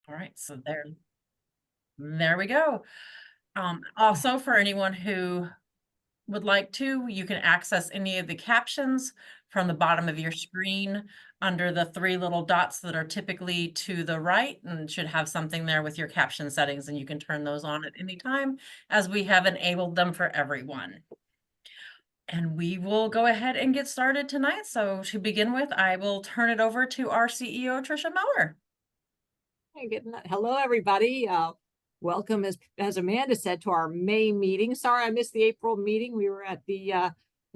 All right, so there we go. Also for anyone who would like to, you can access any of the captions from the bottom of your screen under the three little dots that are typically to the right and should have something there with your caption settings, and you can turn those on at any time as we have enabled them for everyone. And we will go ahead and get started tonight. So to begin with, I will turn it over to our CEO, Tricia Maurer. Hello, everybody. Welcome, as Amanda said, to our May meeting. Sorry, I missed the April meeting. We were at the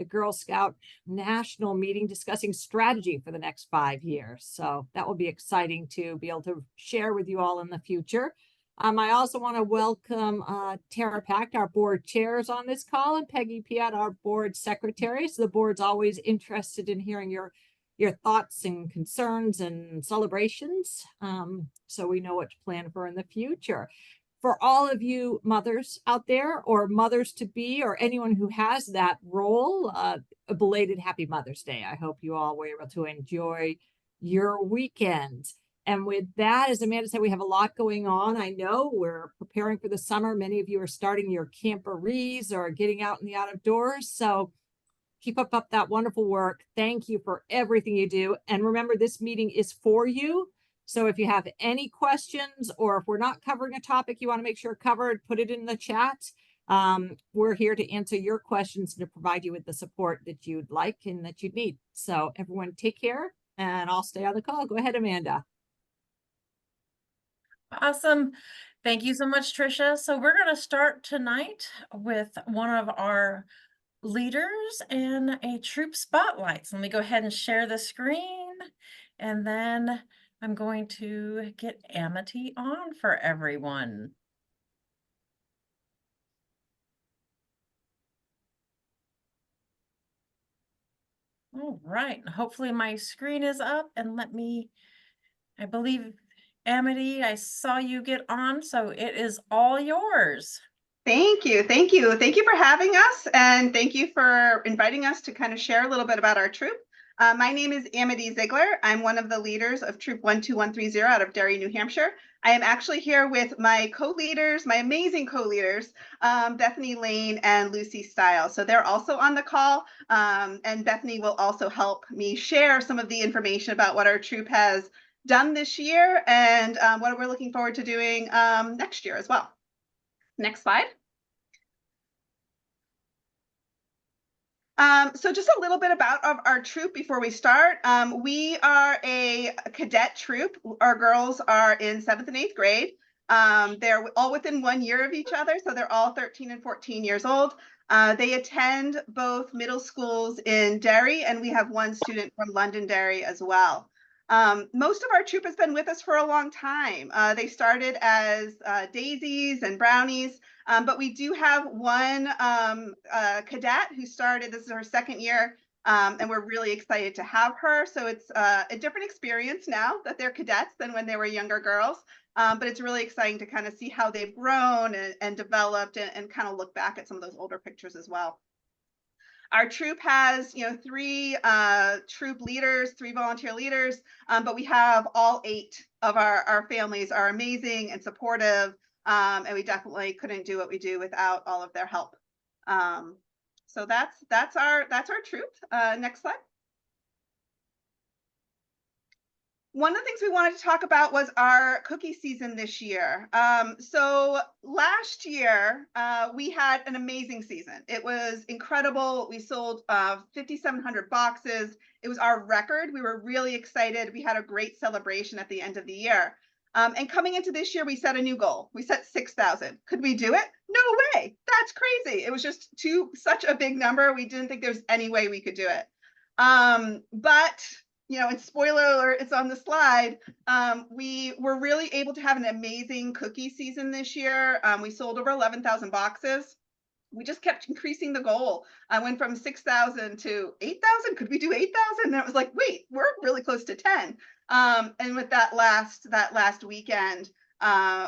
Girl Scout National meeting discussing strategy for the next 5 years. So that will be exciting to be able to share with you all in the future. I also want to welcome Tara Pacht, our board chairs on this call, and Peggy Piat, our board secretary. So the board's always interested in hearing your thoughts and concerns and celebrations, so we know what to plan for in the future. For all of you mothers out there, or mothers to be, or anyone who has that role, a belated happy Mother's Day. I hope you all were able to enjoy your weekend. And with that, as Amanda said, we have a lot going on. I know we're preparing for the summer. Many of you are starting your camporees or getting out in the out of doors. So keep up that wonderful work. Thank you for everything you do. And remember, this meeting is for you. So if you have any questions, or if we're not covering a topic you want to make sure covered, put it in the chat. We're here to answer your questions and to provide you with the support that you'd like and that you need. So everyone take care, and I'll stay on the call. Go ahead, Amanda. Awesome. Thank you so much, Tricia. So we're going to start tonight with one of our leaders and a troop spotlight. So let me go ahead and share the screen, and then I'm going to get Amity on for everyone. All right, hopefully my screen is up, and I believe, Amity, I saw you get on, so it is all yours. Thank you. Thank you. Thank you for having us, and thank you for inviting us to kind of share a little bit about our troop. My name is Amity Ziegler. I'm one of the leaders of Troop 12130 out of Derry, New Hampshire. I am actually here with my co-leaders, my amazing co-leaders, Bethany Lane and Lucy Stiles. So they're also on the call, and Bethany will also help me share some of the information about what our troop has done this year and what we're looking forward to doing next year as well. Next slide. So just a little bit about our troop before we start. We are a cadet troop. Our girls are in 7th and 8th grade. They're all within 1 year of each other, so they're all 13 and 14 years old. They attend both middle schools in Derry, and we have one student from Londonderry as well. Most of our troop has been with us for a long time. They started as daisies and brownies, but we do have one cadet who started, this is her 2nd year, and we're really excited to have her. So it's a different experience now that they're cadets than when they were younger girls, but it's really exciting to kind of see how they've grown and developed, and kind of look back at some of those older pictures as well. Our troop has, 3 troop leaders, 3 volunteer leaders, but we have all 8 of our families are amazing and supportive, and we definitely couldn't do what we do without all of their help. So that's our troop. Next slide. One of the things we wanted to talk about was our cookie season this year. So last year, we had an amazing season. It was incredible. We sold 5,700 boxes. It was our record. We were really excited. We had a great celebration at the end of the year. And coming into this year, we set a new goal. We set 6,000. Could we do it? No way. That's crazy. It was just such a big number. We didn't think there's any way we could do it. But and spoiler alert, it's on the slide. We were really able to have an amazing cookie season this year. We sold over 11,000 boxes. We just kept increasing the goal. I went from 6,000 to 8,000. Could we do 8,000? And it was like, wait, we're really close to 10. And with that last weekend,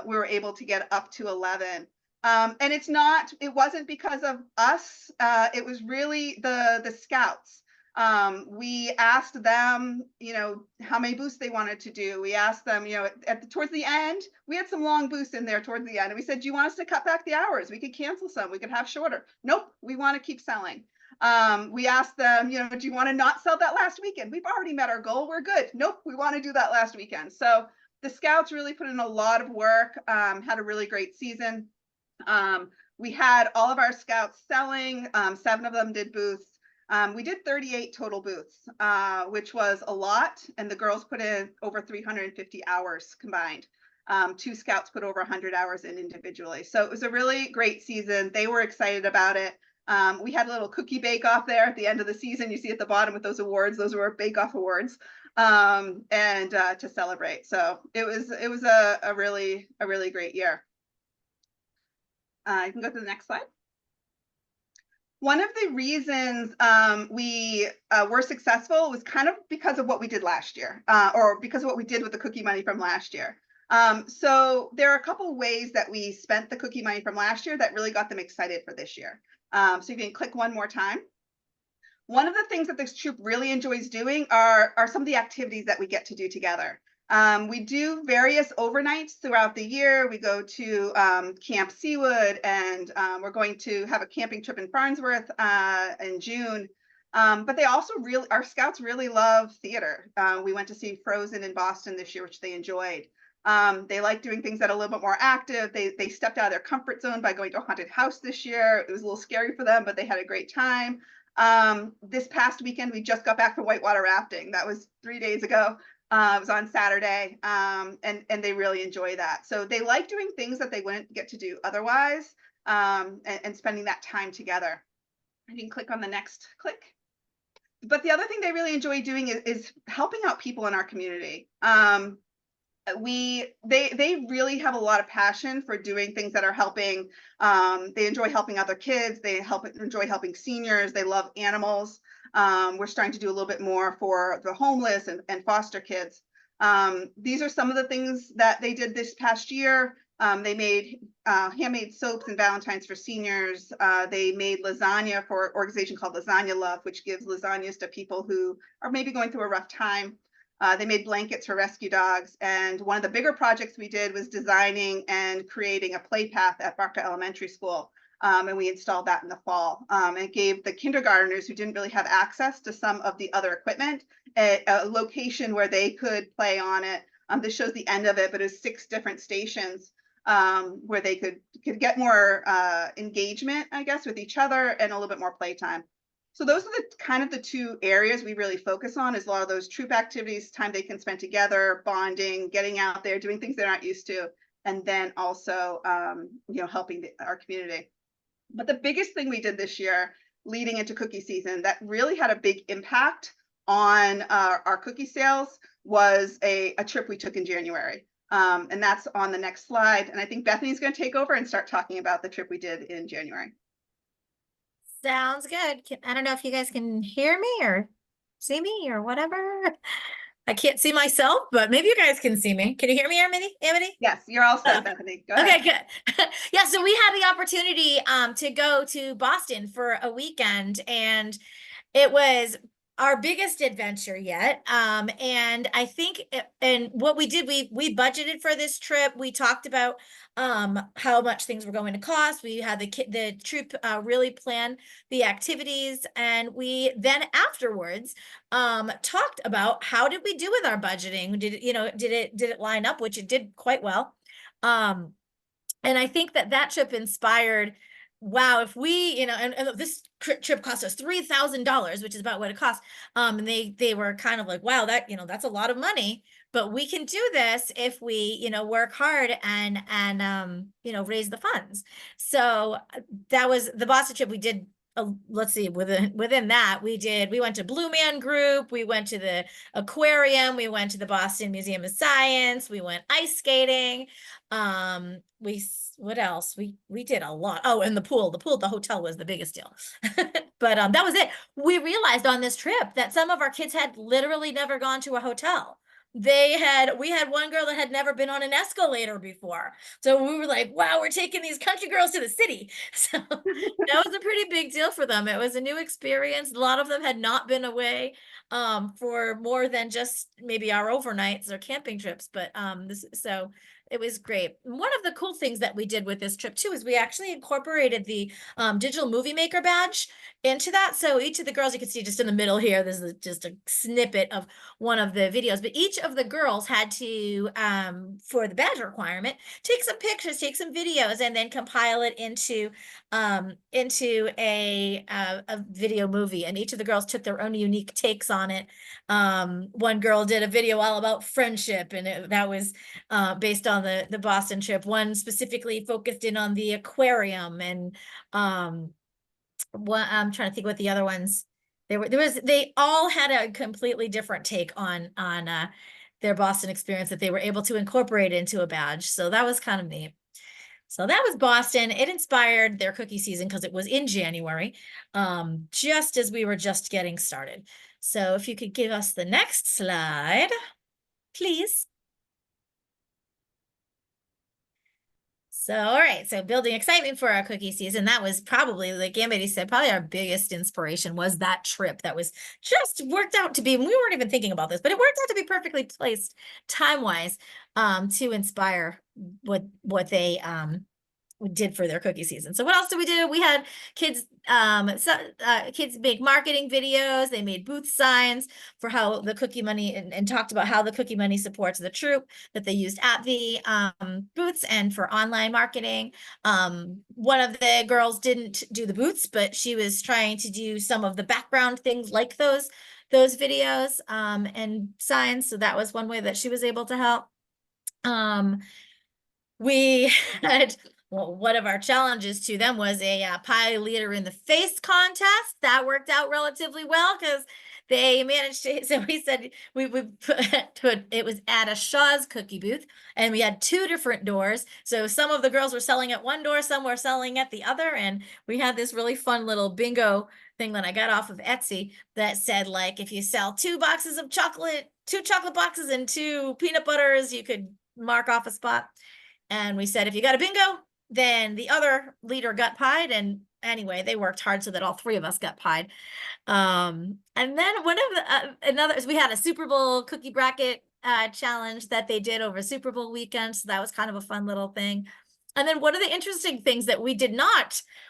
we were able to get up to 11. And it wasn't because of us. It was really the scouts. We asked them, you know, how many booths they wanted to do. We asked them, you know, towards the end, we had some long booths in there towards the end. And we said, do you want us to cut back the hours? We could cancel some, we could have shorter. Nope, we want to keep selling. We asked them, you know, do you want to not sell that last weekend? We've already met our goal. We're good. Nope, we want to do that last weekend. So the Scouts really put in a lot of work, had a really great season. We had all of our Scouts selling, 7 of them did booths. We did 38 total booths, which was a lot. And the girls put in over 350 hours combined. 2 Scouts put over 100 hours in individually. So it was a really great season. They were excited about it. We had a little cookie bake off there at the end of the season. You see at the bottom with those awards, those were bake off awards, and to celebrate. So it was a really great year. You can go to the next slide. One of the reasons we were successful was kind of because of what we did last year, or because of what we did with the cookie money from last year. So there are a couple ways that we spent the cookie money from last year that really got them excited for this year. So you can click one more time. One of the things that this troop really enjoys doing are some of the activities that we get to do together. We do various overnights throughout the year. We go to Camp Seawood, and we're going to have a camping trip in Farnsworth in June. But they also our Scouts really love theater. We went to see Frozen in Boston this year, which they enjoyed. They like doing things that are a little bit more active. They stepped out of their comfort zone by going to a haunted house this year. It was a little scary for them, but they had a great time. This past weekend, we just got back from whitewater rafting. That was 3 days ago. It was on Saturday, and they really enjoy that. So they like doing things that they wouldn't get to do otherwise, and spending that time together. You can click on the next click. But the other thing they really enjoy doing is helping out people in our community. They really have a lot of passion for doing things that are helping. They enjoy helping other kids. They enjoy helping seniors. They love animals. We're starting to do a little bit more for the homeless and foster kids. These are some of the things that they did this past year. They made handmade soaps and Valentines for seniors. They made lasagna for an organization called Lasagna Love, which gives lasagnas to people who are maybe going through a rough time. They made blankets for rescue dogs. And one of the bigger projects we did was designing and creating a play path at Barca Elementary School. And we installed that in the fall. It gave the kindergartners who didn't really have access to some of the other equipment a location where they could play on it. This shows the end of it, but it was 6 different stations where they could get more engagement, I guess, with each other and a little bit more playtime. So those are the 2 areas we really focus on, is a lot of those troop activities, time they can spend together, bonding, getting out there, doing things they're not used to, and then also helping our community. But the biggest thing we did this year leading into cookie season that really had a big impact on our cookie sales was a trip we took in January. And that's on the next slide. And I think Bethany's going to take over and start talking about the trip we did in January. Sounds good. I don't know if you guys can hear me or see me or whatever. I can't see myself, but maybe you guys can see me. Can you hear me, Amity? Yes, you're all set, Bethany. Go ahead. Okay, good. Yeah, so we had the opportunity to go to Boston for a weekend, and it was our biggest adventure yet. And I think, and what we did, we budgeted for this trip. We talked about how much things were going to cost. We had the troop really plan the activities, and we then afterwards talked about how did we do with our budgeting? Did it line up, which it did quite well. And I think that trip inspired, wow, if we, and this trip cost us $3,000, which is about what it cost. And they were kind of like, wow, that's a lot of money, but we can do this if we, work hard and raise the funds. So that was the Boston trip. We did, let's see, within that, we went to Blue Man Group, we went to the aquarium, we went to the Boston Museum of Science, we went ice skating. What else? We did a lot. Oh, and the pool at the hotel was the biggest deal. But that was it. We realized on this trip that some of our kids had literally never gone to a hotel. we had one girl that had never been on an escalator before. So we were like, wow, we're taking these country girls to the city. So that was a pretty big deal for them. It was a new experience. A lot of them had not been away for more than just maybe our overnights or camping trips, but so it was great. One of the cool things that we did with this trip too is we actually incorporated the digital movie maker badge into that. So each of the girls, you can see just in the middle here, this is just a snippet of one of the videos, but each of the girls had to, for the badge requirement, take some pictures, take some videos, and then compile it into a video movie. And each of the girls took their own unique takes on it. One girl did a video all about friendship, and that was based on the Boston trip. One specifically focused in on the aquarium, and what I'm trying to think what the other ones they all had a completely different take on their Boston experience that they were able to incorporate into a badge. So that was kind of neat. So that was Boston. It inspired their cookie season because it was in January, just as we were just getting started. So if you could give us the next slide, please. So, all right, so building excitement for our cookie season, that was probably, like Amity said, probably our biggest inspiration was that trip that was just worked out to be, we weren't even thinking about this, but it worked out to be perfectly placed time-wise to inspire what they did for their cookie season. So what else did we do? We had kids, kids make marketing videos. They made booth signs for how the cookie money and talked about how the cookie money supports the troop that they used at the booths and for online marketing. One of the girls didn't do the booths, but she was trying to do some of the background things like those videos and signs. So that was one way that she was able to help. We had, well, one of our challenges to them was a pie leader in the face contest. That worked out relatively well because they managed to, so we said we put it was at a Shaw's cookie booth, and we had 2 different doors. So some of the girls were selling at one door, some were selling at the other, and we had this really fun little bingo thing that I got off of Etsy that said, like, if you sell 2 boxes of chocolate, 2 chocolate boxes and 2 peanut butters, you could mark off a spot. And we said, if you got a bingo, then the other leader got pied. And anyway, they worked hard so that all 3 of us got pied. And then one of the we had a Super Bowl cookie bracket challenge that they did over Super Bowl weekend. So that was kind of a fun little thing. And then one of the interesting things that we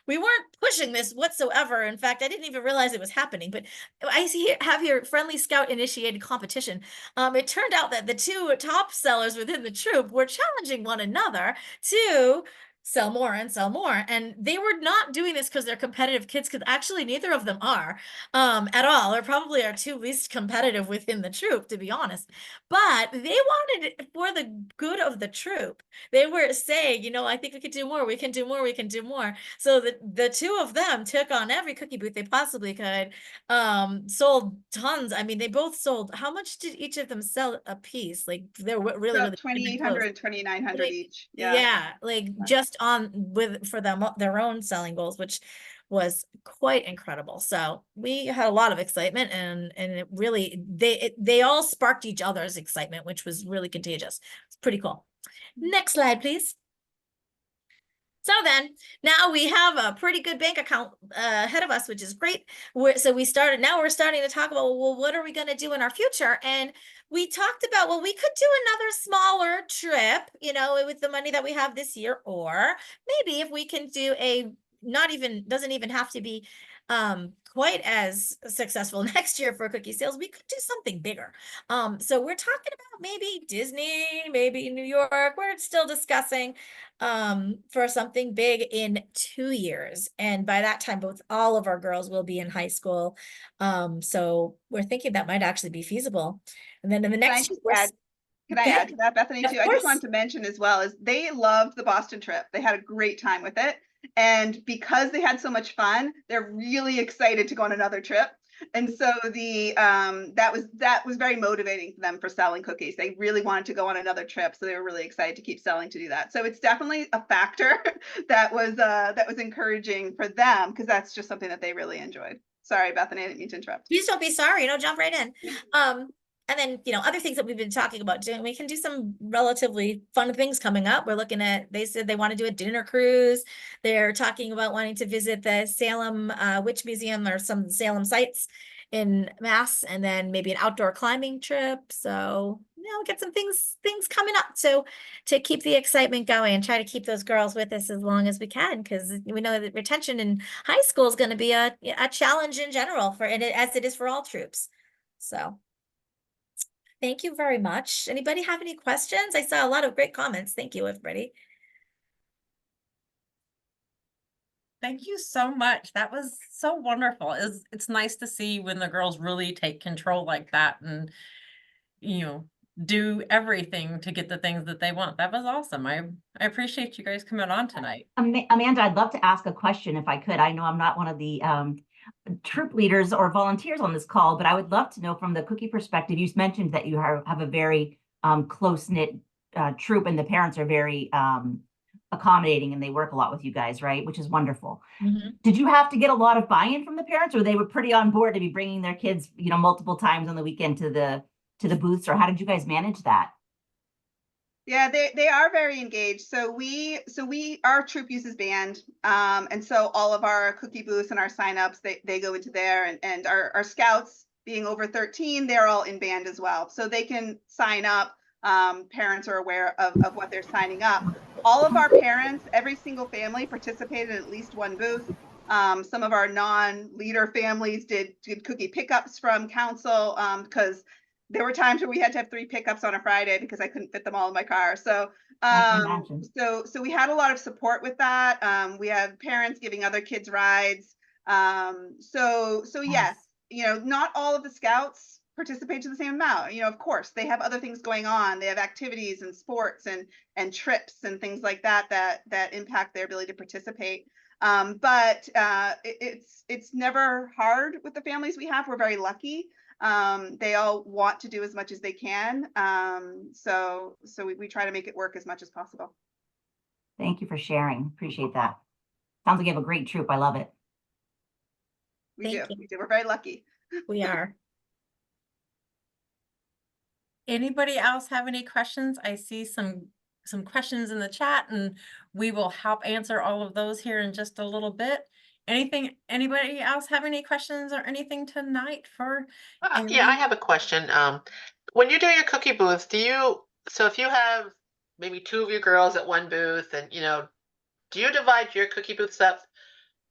weren't pushing this whatsoever. In fact, I didn't even realize it was happening, but I have here Friendly Scout initiated competition. It turned out that the 2 top sellers within the troop were challenging one another to sell more and sell more. And they were not doing this because they're competitive kids, because actually neither of them are at all. They're probably our 2 least competitive within the troop, to be honest. But they wanted it for the good of the troop. They were saying, you know, I think we could do more. We can do more. We can do more. So the 2 of them took on every cookie booth they possibly could, sold tons. I mean, they both sold. How much did each of them sell a piece? Like they're really, really 2,800, 2,900 each. Yeah, like just for them their own selling goals, which was quite incredible. So we had a lot of excitement, and it really they all sparked each other's excitement, which was really contagious. It's pretty cool. Next slide, please. So then now we have a pretty good bank account ahead of us, which is great. So we're starting to talk about, well, what are we going to do in our future? And we talked about, well, we could do another smaller trip, you know, with the money that we have this year, or maybe if we can do doesn't even have to be quite as successful next year for cookie sales, we could do something bigger. So we're talking about maybe Disney, maybe New York. We're still discussing for something big in 2 years. And by that time, all of our girls will be in high school. So we're thinking that might actually be feasible. And then in the next Can I add to that, Bethany, too? I just wanted to mention as well, is they loved the Boston trip. They had a great time with it. And because they had so much fun, they're really excited to go on another trip. And so that was very motivating for them for selling cookies. They really wanted to go on another trip, so they were really excited to keep selling to do that. So it's definitely a factor that was encouraging for them, because that's just something that they really enjoyed. Sorry, Bethany, I didn't mean to interrupt. Please don't be sorry. Jump right in. and then, you know, other things that we've been talking about doing, we can do some relatively fun things coming up. We're looking at, they said they want to do a dinner cruise. They're talking about wanting to visit the Salem Witch Museum or some Salem sites in Mass, and then maybe an outdoor climbing trip. So, you know, get some things coming up. So to keep the excitement going and try to keep those girls with us as long as we can, because we know that retention in high school is going to be a challenge in general for it, as it is for all troops. So thank you very much. Anybody have any questions? I saw a lot of great comments. Thank you, everybody. Thank you so much. That was so wonderful. It's nice to see when the girls really take control like that and, you know, do everything to get the things that they want. That was awesome. I appreciate you guys coming on tonight. Amanda, I'd love to ask a question if I could. I know I'm not one of the troop leaders or volunteers on this call, but I would love to know from the cookie perspective. You mentioned that you have a very close-knit troop, and the parents are very accommodating, and they work a lot with you guys, right? Which is wonderful. Did you have to get a lot of buy-in from the parents, or they were pretty on board to be bringing their kids, you know, multiple times on the weekend to the booths, or how did you guys manage that? Yeah, they are very engaged. So our troop uses band. And so all of our cookie booths and our signups, they go into there, and our scouts being over 13, they're all in band as well. So they can sign up. Parents are aware of what they're signing up. All of our parents, every single family participated in at least one booth. Some of our non-leader families did cookie pickups from council, because there were times where we had to have 3 pickups on a Friday because I couldn't fit them all in my car. So, so we had a lot of support with that. We had parents giving other kids rides. So yes, you know, not all of the scouts participate to the same amount. You know, of course, they have other things going on. They have activities and sports and trips and things like that impact their ability to participate. But it's never hard with the families we have. We're very lucky. They all want to do as much as they can. So we try to make it work as much as possible. Thank you for sharing. Appreciate that. Sounds like you have a great troop. I love it. We do. We're very lucky. We are. Anybody else have any questions? I see some questions in the chat, and we will help answer all of those here in just a little bit. Anybody else have any questions or anything tonight for? Yeah, I have a question. When you do your cookie booths, so if you have maybe 2 of your girls at one booth, and you know, do you divide your cookie booths up,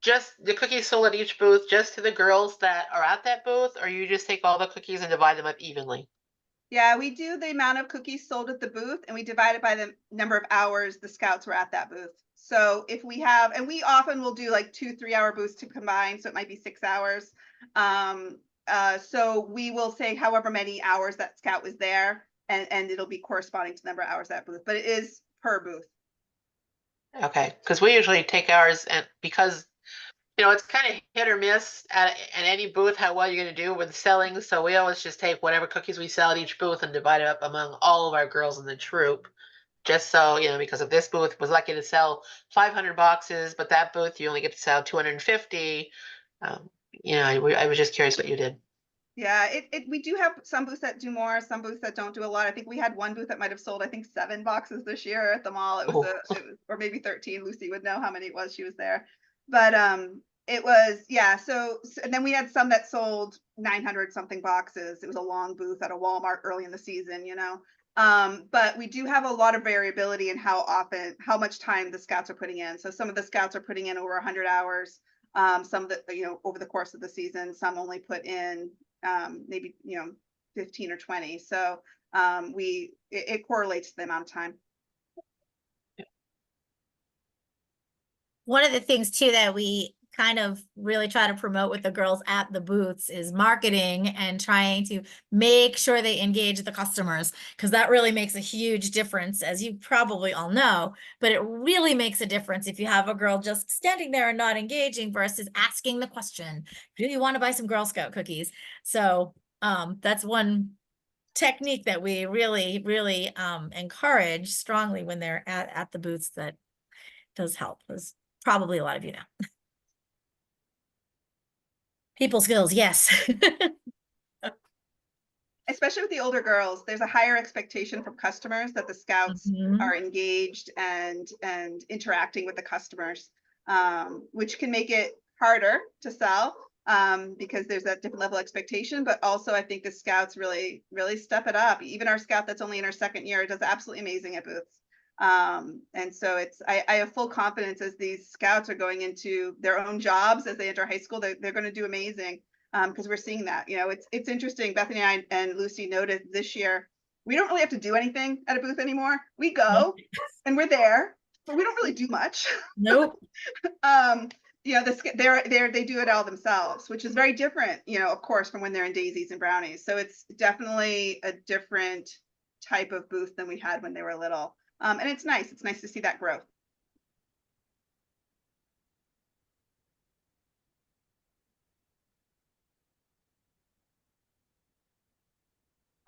just the cookies sold at each booth, just to the girls that are at that booth, or you just take all the cookies and divide them up evenly? Yeah, we do the amount of cookies sold at the booth, and we divide it by the number of hours the scouts were at that booth. So if we have, and we often will do like 2 3-hour booths to combine, so it might be 6 hours. So we will say however many hours that scout was there, and it'll be corresponding to the number of hours that booth, but it is per booth. Okay, because we usually take ours, and because you know, it's kind of hit or miss at any booth how well you're going to do with selling. So we always just take whatever cookies we sell at each booth and divide it up among all of our girls in the troop. Just so, you know, because if this booth was lucky to sell 500 boxes, but that booth you only get to sell 250, you know, I was just curious what you did. Yeah, we do have some booths that do more, some booths that don't do a lot. I think we had one booth that might have sold, I think 7 boxes this year at the mall. It was, or maybe 13. Lucy would know how many it was. She was there. But it was, yeah. So and then we had some that sold 900 something boxes. It was a long booth at a Walmart early in the season, you know. But we do have a lot of variability in how much time the scouts are putting in. So some of the scouts are putting in over 100 hours. Some that, you know, over the course of the season, some only put in maybe, you know, 15 or 20. So it correlates to the amount of time. One of the things too that we kind of really try to promote with the girls at the booths is marketing and trying to make sure they engage the customers, because that really makes a huge difference, as you probably all know. But it really makes a difference if you have a girl just standing there and not engaging versus asking the question, do you want to buy some Girl Scout cookies? So that's one technique that we really encourage strongly when they're at the booths. That does help, as probably a lot of you know. People skills, yes. especially with the older girls, there's a higher expectation from customers that the scouts Mhm. are engaged and interacting with the customers, which can make it harder to sell because there's that different level of expectation. But also, I think the scouts really step it up. Even our scout that's only in her second year does absolutely amazing at booths. And so I have full confidence as these scouts are going into their own jobs as they enter high school, they're going to do amazing. Because we're seeing that, it's interesting. Bethany and Lucy noted this year, we don't really have to do anything at a booth anymore. We go and we're there, but we don't really do much. Nope. They do it all themselves, which is very different, of course, from when they're in daisies and brownies. So it's definitely a different type of booth than we had when they were little. And it's nice. It's nice to see that growth.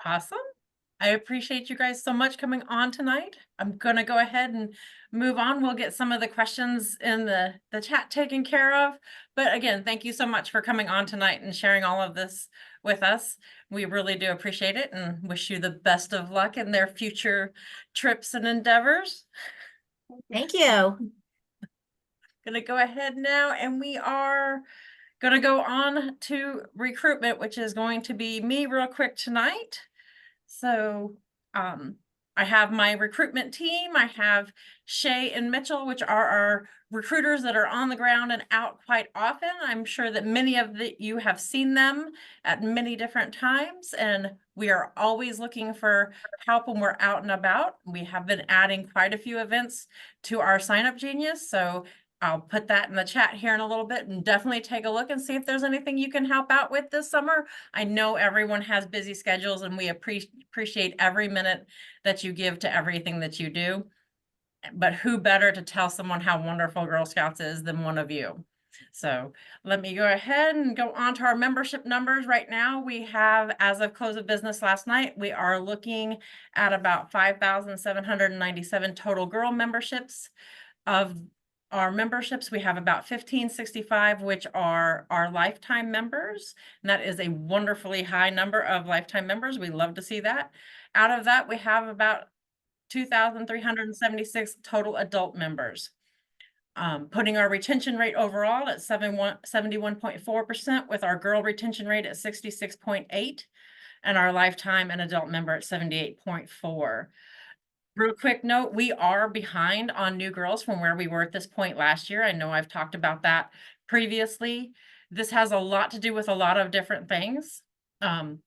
Awesome. I appreciate you guys so much coming on tonight. I'm gonna go ahead and move on. We'll get some of the questions in the chat taken care of. But again, thank you so much for coming on tonight and sharing all of this with us. We really do appreciate it and wish you the best of luck in their future trips and endeavors. Thank you. Gonna go ahead now, and we are gonna go on to recruitment, which is going to be me real quick tonight. So I have my recruitment team. I have Shay and Mitchell, which are our recruiters that are on the ground and out quite often. I'm sure that many of you have seen them at many different times, and we are always looking for help when we're out and about. We have been adding quite a few events to our Sign Up Genius, so I'll put that in the chat here in a little bit, and definitely take a look and see if there's anything you can help out with this summer. I know everyone has busy schedules, and we appreciate every minute that you give to everything that you do. But who better to tell someone how wonderful Girl Scouts is than one of you? So let me go ahead and go on to our membership numbers. Right now, we have, as of close of business last night, we are looking at about 5,797 total girl memberships. Of our memberships, we have about 1,565, which are our lifetime members. And that is a wonderfully high number of lifetime members. We love to see that. Out of that, we have about 2,376 total adult members. Putting our retention rate overall at 71.4%, with our girl retention rate at 66.8%, and our lifetime and adult member at 78.4%. Real quick note, we are behind on new girls from where we were at this point last year. I know I've talked about that previously. This has a lot to do with a lot of different things. And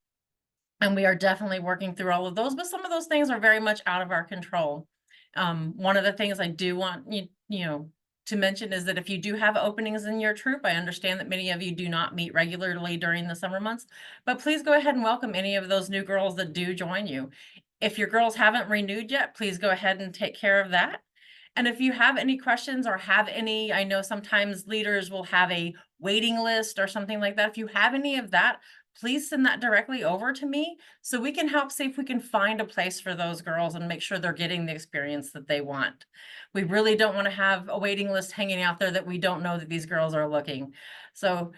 we are definitely working through all of those, but some of those things are very much out of our control. One of the things I do want you to mention is that if you do have openings in your troop, I understand that many of you do not meet regularly during the summer months, but please go ahead and welcome any of those new girls that do join you. If your girls haven't renewed yet, please go ahead and take care of that. And if you have any questions or have any, I know sometimes leaders will have a waiting list or something like that. If you have any of that, please send that directly over to me so we can help see if we can find a place for those girls and make sure they're getting the experience that they want. We really don't want to have a waiting list hanging out there that we don't know that these girls are looking. So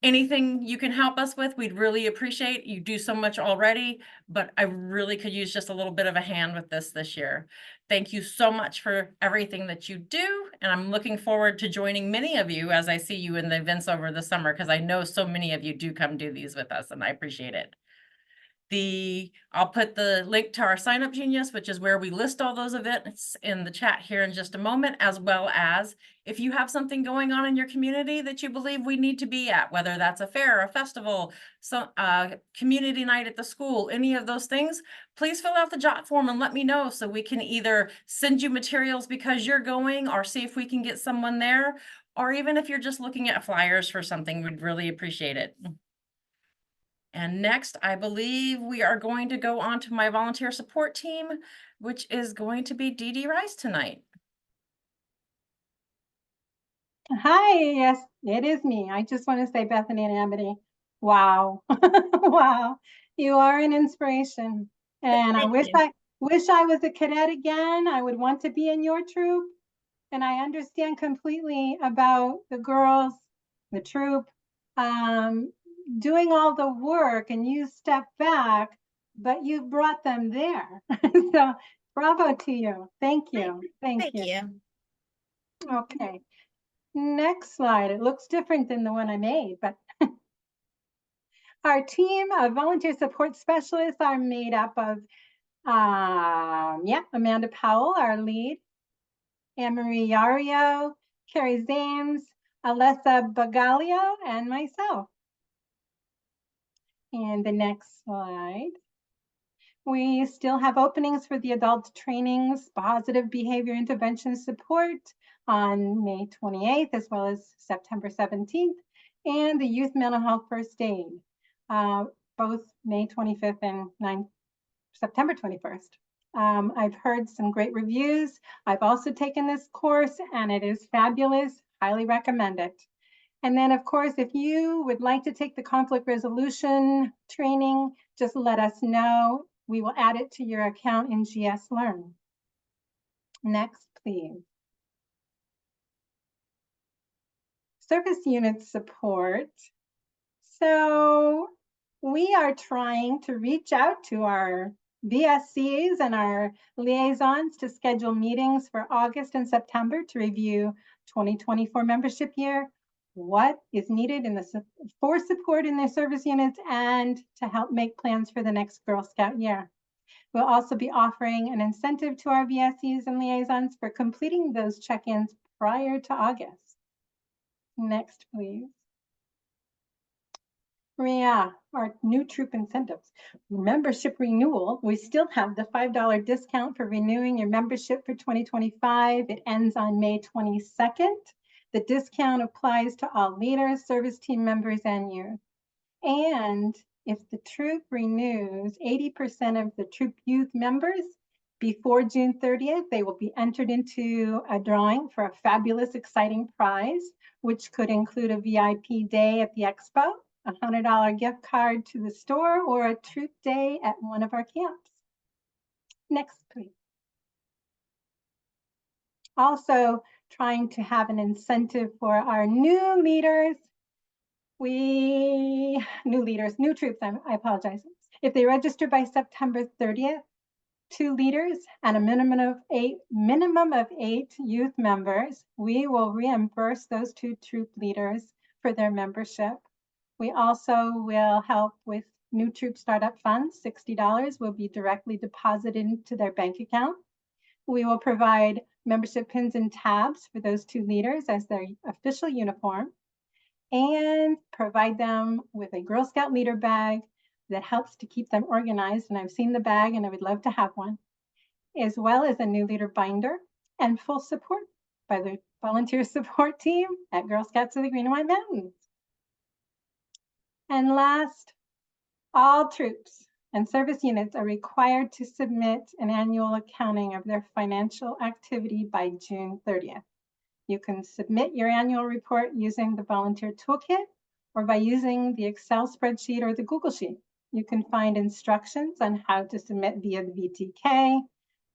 anything you can help us with, we'd really appreciate. You do so much already, but I really could use just a little bit of a hand with this year. Thank you so much for everything that you do. And I'm looking forward to joining many of you as I see you in the events over the summer, because I know so many of you do come do these with us, and I appreciate it. I'll put the link to our Sign Up Genius, which is where we list all those events, in the chat here in just a moment, as well as if you have something going on in your community that you believe we need to be at, whether that's a fair, a festival, community night at the school, any of those things, please fill out the jot form and let me know so we can either send you materials because you're going, or see if we can get someone there, or even if you're just looking at flyers for something, we'd really appreciate it. And next, I believe we are going to go on to my volunteer support team, which is going to be Dee Dee Rice tonight. Hi, yes, it is me. I just want to say, Bethany and Amity, wow, wow, you are an inspiration. And I wish I was a cadet again. I would want to be in your troop. And I understand completely about the girls, the troop, doing all the work, and you step back but you brought them there. So bravo to you. Thank you. Thank Thank you. you. Okay. Next slide. It looks different than the one I made, but our team of volunteer support specialists are made up of, Amanda Powell, our lead, Anne-Marie Yario, Carrie Zames, Alessa Bagalio, and myself. And the next slide. We still have openings for the adult trainings, positive behavior intervention support on May 28th, as well as September 17th, and the youth mental health first aid, both May 25th and September 21st. I've heard some great reviews. I've also taken this course and it is fabulous. Highly recommend it. And then, of course, if you would like to take the conflict resolution training, just let us know. We will add it to your account in GS Learn. Next, please. Service unit support. So we are trying to reach out to our VSCs and our liaisons to schedule meetings for August and September to review 2024 membership year, what is needed for support in their service units, and to help make plans for the next Girl Scout year. We'll also be offering an incentive to our VSCs and liaisons for completing those check-ins prior to August. Next, please. Maria, our new troop incentives. Membership renewal, we still have the $5 discount for renewing your membership for 2025. It ends on May 22nd. The discount applies to all leaders, service team members, and youth. And if the troop renews 80% of the troop youth members before June 30th, they will be entered into a drawing for a fabulous, exciting prize, which could include a VIP day at the expo, a $100 gift card to the store, or a troop day at one of our camps. Next, please. Also, trying to have an incentive for our new leaders. New troops, I apologize. If they register by September 30th, 2 leaders and a minimum of 8 youth members, we will reimburse those 2 troop leaders for their membership. We also will help with new troop startup funds. $60 will be directly deposited into their bank account. We will provide membership pins and tabs for those 2 leaders as their official uniform, and provide them with a Girl Scout leader bag that helps to keep them organized. And I've seen the bag and I would love to have one, as well as a new leader binder and full support by the volunteer support team at Girl Scouts of the Green and White Mountains. And last, all troops and service units are required to submit an annual accounting of their financial activity by June 30th. You can submit your annual report using the volunteer toolkit or by using the Excel spreadsheet or the Google Sheet. You can find instructions on how to submit via the VTK,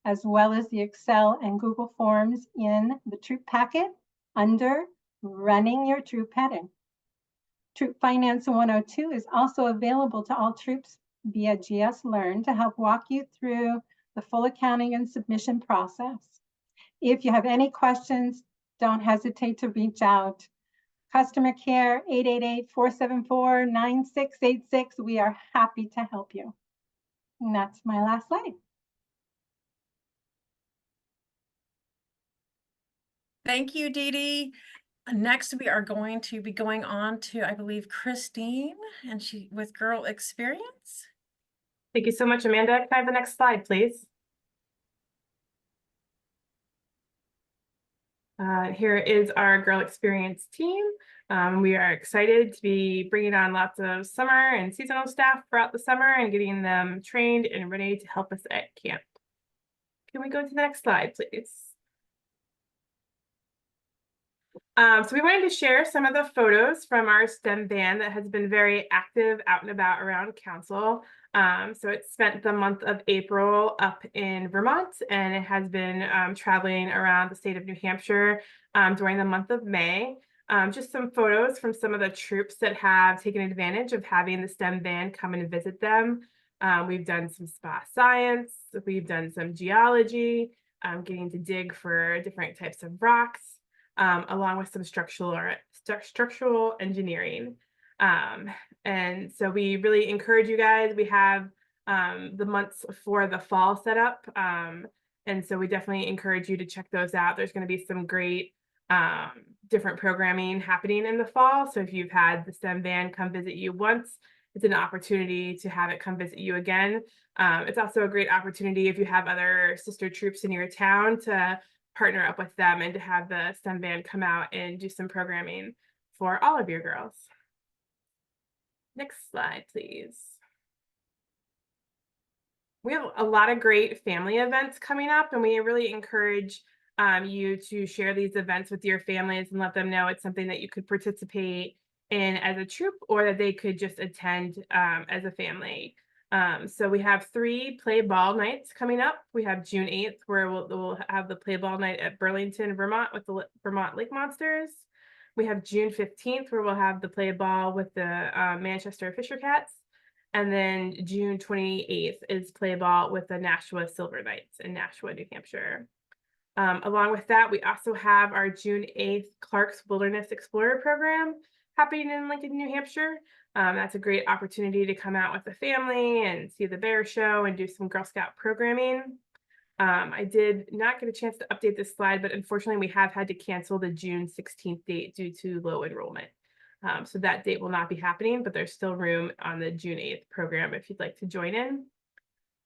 as well as the Excel and Google Forms in the troop packet under Running Your Troop heading. Troop Finance 102 is also available to all troops via GS Learn to help walk you through the full accounting and submission process. If you have any questions, don't hesitate to reach out. Customer care, 888-474-9686. We are happy to help you. And that's my last slide. Thank you, Dee Dee. Next, we are going to be going on to, I believe, Christine, and she with Girl Experience. Thank you so much, Amanda. Can I have the next slide, please? Here is our Girl Experience team. We are excited to be bringing on lots of summer and seasonal staff throughout the summer and getting them trained and ready to help us at camp. Can we go to the next slide, please? So we wanted to share some of the photos from our STEM band that has been very active out and about around council. So it spent the month of April up in Vermont, and it has been traveling around the state of New Hampshire during the month of May. Just some photos from some of the troops that have taken advantage of having the STEM band come and visit them. We've done some spa science, we've done some geology, getting to dig for different types of rocks, along with some structural engineering. And so we really encourage you guys. We have the months for the fall set up. And so we definitely encourage you to check those out. There's going to be some great different programming happening in the fall. So if you've had the STEM van come visit you once, it's an opportunity to have it come visit you again. It's also a great opportunity if you have other sister troops in your town to partner up with them and to have the STEM band come out and do some programming for all of your girls. Next slide, please. We have a lot of great family events coming up, and we really encourage you to share these events with your families and let them know it's something that you could participate in as a troop, or that they could just attend as a family. So we have 3 play ball nights coming up. We have June 8th, where we'll have the play ball night at Burlington, Vermont, with the Vermont Lake Monsters. We have June 15th, where we'll have the play ball with the Manchester Fisher Cats. And then June 28th is play ball with the Nashua Silver Knights in Nashua, New Hampshire. Along with that, we also have our June 8th Clark's Wilderness Explorer program happening in Lincoln, New Hampshire. That's a great opportunity to come out with the family and see the bear show and do some Girl Scout programming. I did not get a chance to update this slide, but unfortunately we have had to cancel the June 16th date due to low enrollment. So that date will not be happening, but there's still room on the June 8th program if you'd like to join in.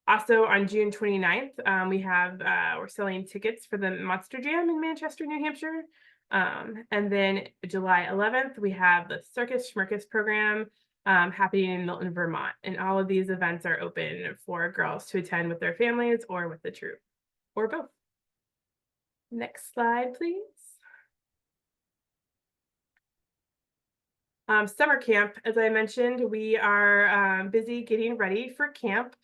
Also on June 29th, we're selling tickets for the Monster Jam in Manchester, New Hampshire. And then July 11th, we have the Circus Schmirkus program happening in Milton, Vermont. And all of these events are open for girls to attend with their families or with the troop, or both. Next slide, please. Summer camp, as I mentioned, we are busy getting ready for camp.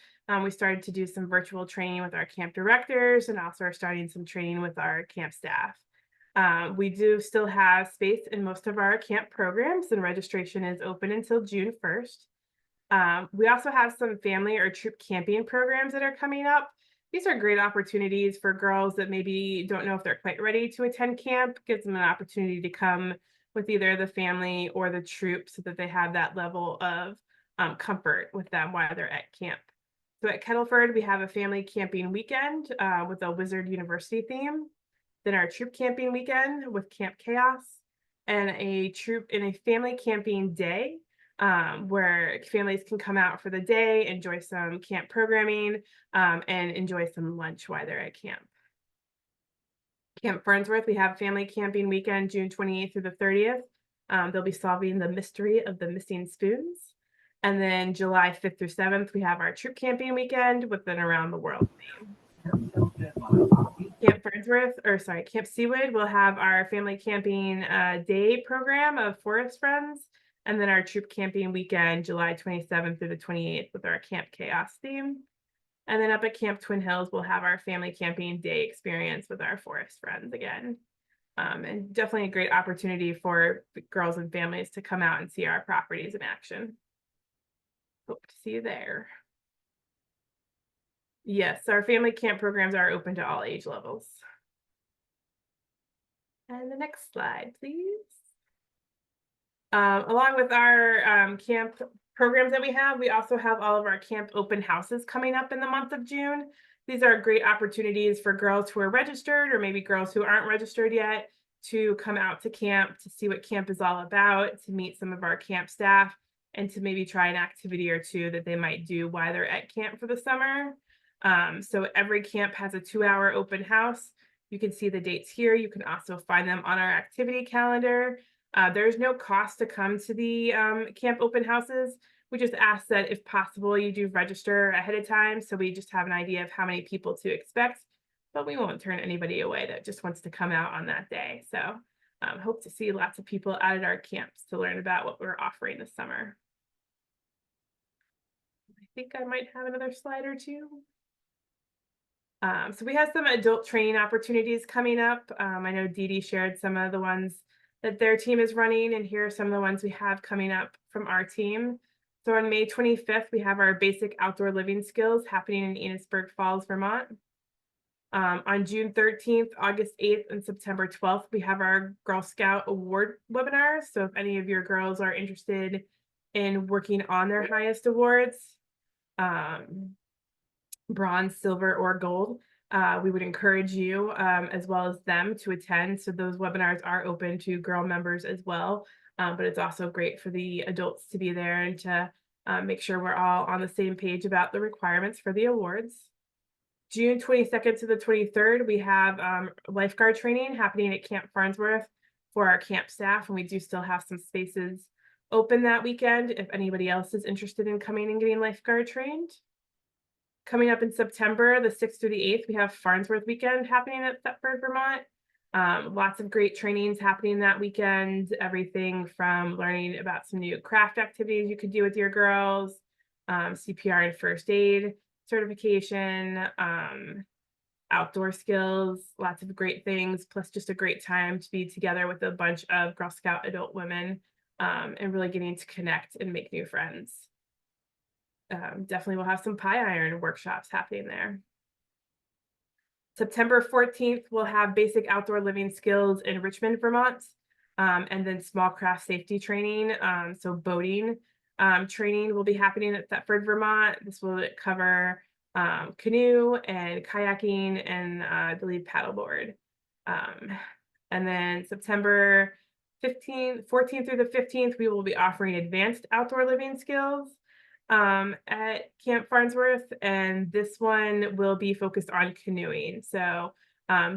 We started to do some virtual training with our camp directors, and also are starting some training with our camp staff. We do still have space in most of our camp programs, and registration is open until June 1st. We also have some family or troop camping programs that are coming up. These are great opportunities for girls that maybe don't know if they're quite ready to attend camp. Gives them an opportunity to come with either the family or the troop so that they have that level of comfort with them while they're at camp. So at Kettleford, we have a family camping weekend with a Wizard University theme. Then our troop camping weekend with Camp Chaos, and a family camping day where families can come out for the day, enjoy some camp programming, and enjoy some lunch while they're at camp. Camp Farnsworth, we have family camping weekend, June 28th through the 30th. They'll be solving the mystery of the missing spoons. And then July 5th through 7th, we have our troop camping weekend with an around the world theme. Camp Seawood will have our family camping day program of Forest Friends. And then our troop camping weekend, July 27th through the 28th with our Camp Chaos theme. And then up at Camp Twin Hills, we'll have our family camping day experience with our Forest Friends again. And definitely a great opportunity for girls and families to come out and see our properties in action. Hope to see you there. Yes, our family camp programs are open to all age levels. And the next slide, please. Along with our camp programs that we also have all of our camp open houses coming up in the month of June. These are great opportunities for girls who are registered, or maybe girls who aren't registered yet, to come out to camp, to see what camp is all about, to meet some of our camp staff, and to maybe try an activity or two that they might do while they're at camp for the summer. So every camp has a 2-hour open house. You can see the dates here. You can also find them on our activity calendar. There's no cost to come to the camp open houses. We just ask that if possible, you do register ahead of time, so we just have an idea of how many people to expect, but we won't turn anybody away that just wants to come out on that day. So hope to see lots of people out at our camps to learn about what we're offering this summer. I think I might have another slide or two. So we have some adult training opportunities coming up. I know Dee Dee shared some of the ones that their team is running, and here are some of the ones we have coming up from our team. So on May 25th, we have our basic outdoor living skills happening in Enosburg Falls, Vermont. On June 13th, August 8th, and September 12th, we have our Girl Scout award webinars. So if any of your girls are interested in working on their highest awards, bronze, silver, or gold, we would encourage you as well as them to attend. So those webinars are open to girl members as well. But it's also great for the adults to be there and to make sure we're all on the same page about the requirements for the awards. June 22nd to the 23rd, we have lifeguard training happening at Camp Farnsworth for our camp staff, and we do still have some spaces open that weekend if anybody else is interested in coming and getting lifeguard trained. Coming up in September, the 6th through the 8th, we have Farnsworth weekend happening at Thetford, Vermont. Lots of great trainings happening that weekend, everything from learning about some new craft activities you could do with your girls, CPR and first aid certification, outdoor skills, lots of great things, plus just a great time to be together with a bunch of Girl Scout adult women and really getting to connect and make new friends. Definitely we'll have some pie iron workshops happening there. September 14th, we'll have basic outdoor living skills in Richmond, Vermont, and then small craft safety training. So boating training will be happening at Thetford, Vermont. This will cover canoe and kayaking and I believe paddleboard. And then September 14th through the 15th, we will be offering advanced outdoor living skills at Camp Farnsworth, and this one will be focused on canoeing. So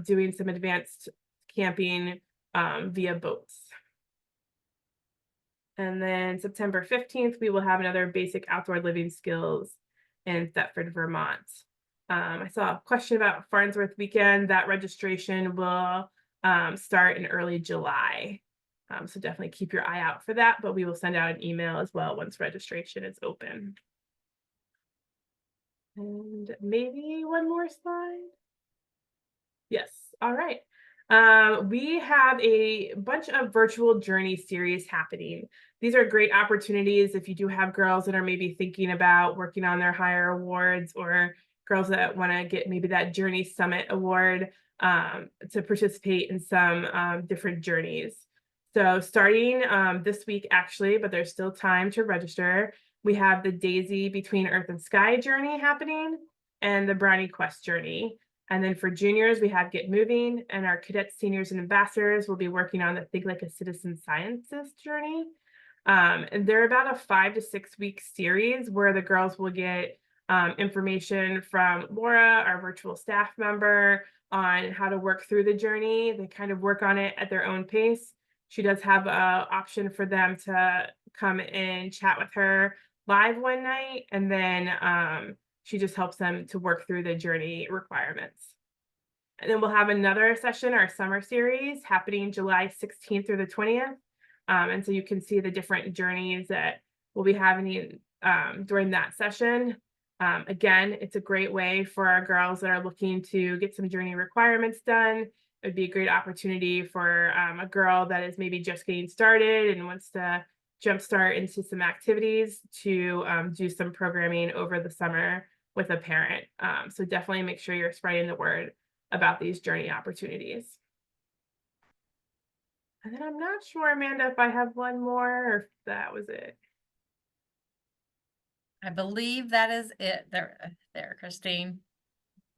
doing some advanced camping via boats. And then September 15th, we will have another basic outdoor living skills in Thetford, Vermont. I saw a question about Farnsworth weekend. That registration will start in early July. So definitely keep your eye out for that, but we will send out an email as well once registration is open. And maybe one more slide. Yes, all right. We have a bunch of virtual journey series happening. These are great opportunities if you do have girls that are maybe thinking about working on their higher awards, or girls that want to get maybe that Journey Summit award to participate in some different journeys. So starting this week actually, but there's still time to register, we have the Daisy Between Earth and Sky journey happening and the Brownie Quest journey. And then for juniors, we have Get Moving, and our cadets, seniors, and ambassadors will be working on the Think Like a Citizen Scientist journey. And they're about a 5 to 6 week series where the girls will get information from Laura, our virtual staff member, on how to work through the journey. They kind of work on it at their own pace. She does have an option for them to come and chat with her live one night, and then she just helps them to work through the journey requirements. And then we'll have another session, our summer series, happening July 16th through the 20th. And so you can see the different journeys that we'll be having during that session. Again, it's a great way for our girls that are looking to get some journey requirements done. It would be a great opportunity for a girl that is maybe just getting started and wants to jumpstart into some activities to do some programming over the summer with a parent. So definitely make sure you're spreading the word about these journey opportunities. And then I'm not sure, Amanda, if I have one more or if that was it. I believe that is it there, Christine.